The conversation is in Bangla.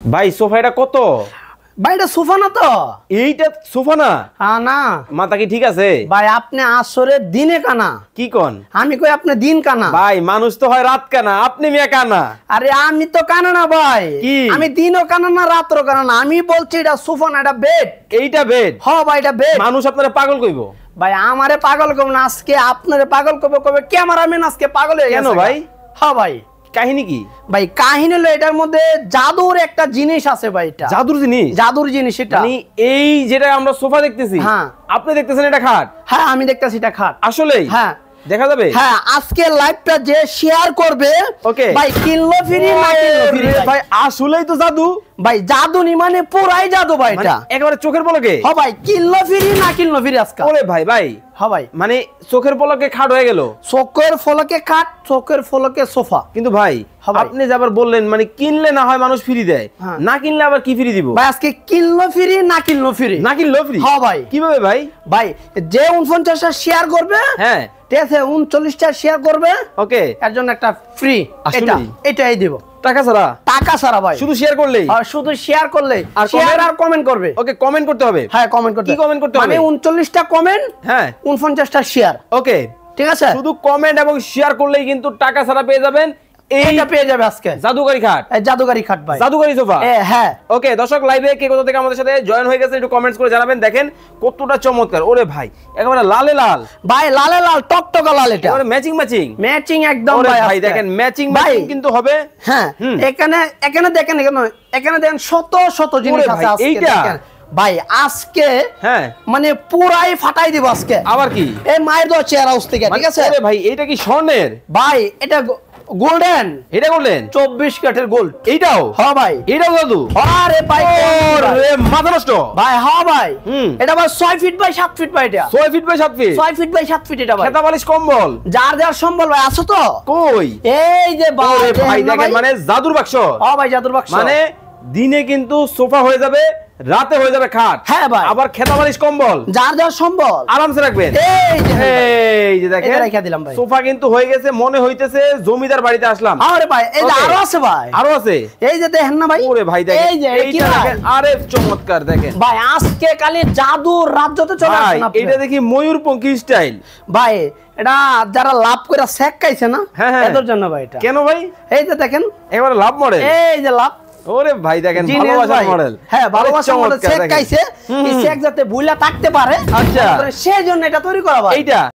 ভাই সোফা এটা কত? ভাই এটা সোফা না তো? এইটা সোফা না? না মাথা কি ঠিক আছে? ভাই আপনি আসরে দিনে কানা। কি কোন? আমি কই আপনি দিন কানা। ভাই মানুষ তো হয় রাত কানা, আপনি মিয়া কানা। আরে আমি তো কানা না ভাই। কি? আমি দিনও কানা না রাতও কানা না। আমি বলছি এটা সোফা না, এটা বেড। এইটা বেড? হ্যাঁ ভাই এটা বেড। মানুষ আপনারে পাগল কইবো। ভাই আমারে পাগল করব না, আজকে আপনারে পাগল কবে ক্যামেরাম্যান আজকে পাগল হয়ে গেছে। কেন ভাই? হ্যাঁ ভাই কাহিনী কি? ভাই কাহিনী হলো এটার মধ্যে জাদুর একটা জিনিস আছে ভাই। এটা জাদুর জিনিস? জাদুর জিনিস এটা। মানে এই যেটা আমরা সোফা দেখতেছি, হ্যাঁ আপনি দেখতেছেন এটা খাট? হ্যাঁ আমি দেখতেছি এটা খাট। আসলেই? হ্যাঁ দেখা যাবে? হ্যাঁ আজকে লাইভটা যে শেয়ার করবে ওকে ভাই কিনলো ফ্রি না কিনলো ফ্রি ভাই আসলেই তো জাদু। ভাই জাদু নি মানে পুরাই জাদু ভাই এটা। একেবারে চোখের পলকে? হ্যাঁ ভাই কিনলো ফ্রি না কিনলো ফ্রি আজকে। ওরে ভাই ভাই হ্যাঁ ভাই মানে চোখের পলকে খাট হয়ে গেল। চোখের ফলকে খাট, চোখের ফলকে সোফা। কিন্তু ভাই আপনি যে আবার বললেন মানে কিনলে না হয় মানুষ ফ্রি দেয়, না কিনলে আবার কি ফ্রি দিব? ভাই আজকে কিনলো ফ্রি না কিনলো ফ্রি। না কিনলেও ফ্রি? হ্যাঁ ভাই। কিভাবে ভাই? ভাই যে 49টা শেয়ার করবে, হ্যাঁ ঠিক আছে 39টা শেয়ার করবে, ওকে এর জন্য একটা ফ্রি। এটা এটাই দেব টাকা ছাড়া? টাকা ছাড়া ভাই, শুধু শেয়ার করলেই? আর শুধু শেয়ার করলে আর শেয়ার আর কমেন্ট করবে। ওকে কমেন্ট করতে হবে? হ্যাঁ কমেন্ট করতে। কি কমেন্ট করতে হবে? মানে 39টা কমেন্ট, হ্যাঁ 49টা শেয়ার। ওকে ঠিক আছে, শুধু কমেন্ট এবং শেয়ার করলেই কিন্তু টাকা ছাড়া পেয়ে যাবেন এইটা পেয়ে যাবে আজকে জাদুকারী খাট। এই জাদুকারী খাট ভাই, জাদুকারী সোফা। হ্যাঁ ওকে দর্শক লাইভে কে কোথা থেকে আমাদের সাথে জয়েন হয়ে গেছে একটু কমেন্টস করে জানাবেন। দেখেন কতটা চমৎকার। ওরে ভাই একেবারে লালে লাল ভাই, লালে লাল টকটকা লাল। এটা একেবারে ম্যাচিং ম্যাচিং ম্যাচিং একদম ওরে ভাই। ভাই দেখেন ম্যাচিং ম্যাচিং কিন্তু হবে। হ্যাঁ এখানে এখানে দেখেন, এখানে দেখেন শত শত জিনিস আছে আজকে। এইটা দেখেন ভাই আজকে হ্যাঁ মানে পুরাই ফাটাই দিব আজকে। আবার কি? এই মায়ের দোয়া চেয়ার হাউস থেকে, ঠিক আছে? আরে ভাই এটা কি স্বর্ণের? ভাই এটা গোল্ডেন। এটা করলেন 24 ক্যারেটের গোল্ড। এইটাও? হ্যাঁ ভাই এটাও জাদু? আরে ভাই ওরে মাথা নষ্ট ভাই। হ্যাঁ ভাই এটা ভাই 6 ফিট বাই 7 ফিট ভাই। এটা 6 feet by 7 feet? 6 feet by 7 feet এটা ভাই। খেতা বালিশ কম্বল যার যার সম্বল ভাই আছে তো? কই এই যে ওরে ভাই দেখেন মানে জাদুর বাক্স। হ্যাঁ ভাই জাদুর বাক্স। মানে দিনে কিন্তু সোফা হয়ে যাবে, রাতে হয়ে যাবে খাট। হ্যাঁ ভাই আবার খেতা বালিশ কম্বল যার যার সম্বল আরামসে রাখবেন। এই যে দেখেন এটা রেখে দিলাম ভাই। সোফা কিন্তু হয়ে গেছে, মনে হইতেছে জমিদার বাড়িতে আসলাম। আরে ভাই এই যে আরো আছে ভাই, আরো আছে। এই যে দেখেন না ভাই। ওরে ভাই দেখেন এই যে এইটা দেখেন, আরে চমৎকার দেখেন ভাই। আজকে কালি জাদুর রাজ্যতে চলে ভাই। আসেন আপনি। এটা দেখি ময়ূরপঙ্খী স্টাইল ভাই এটা যারা লাভ করে শেক খাইছে না, হ্যাঁ এদের জন্য ভাই এটা। কেন ভাই? এই যে দেখেন একেবারে লাভ মডেল। এই যে লাভ। ওরে ভাই দেখেন ভালোবাসার মডেল। হ্যাঁ ভালোবাসার মডেল শেক খাইছে, এই শেক যাতে ভুলা থাকতে পারে, আচ্ছা সেই জন্য এটা তৈরি করা ভাই। এইটা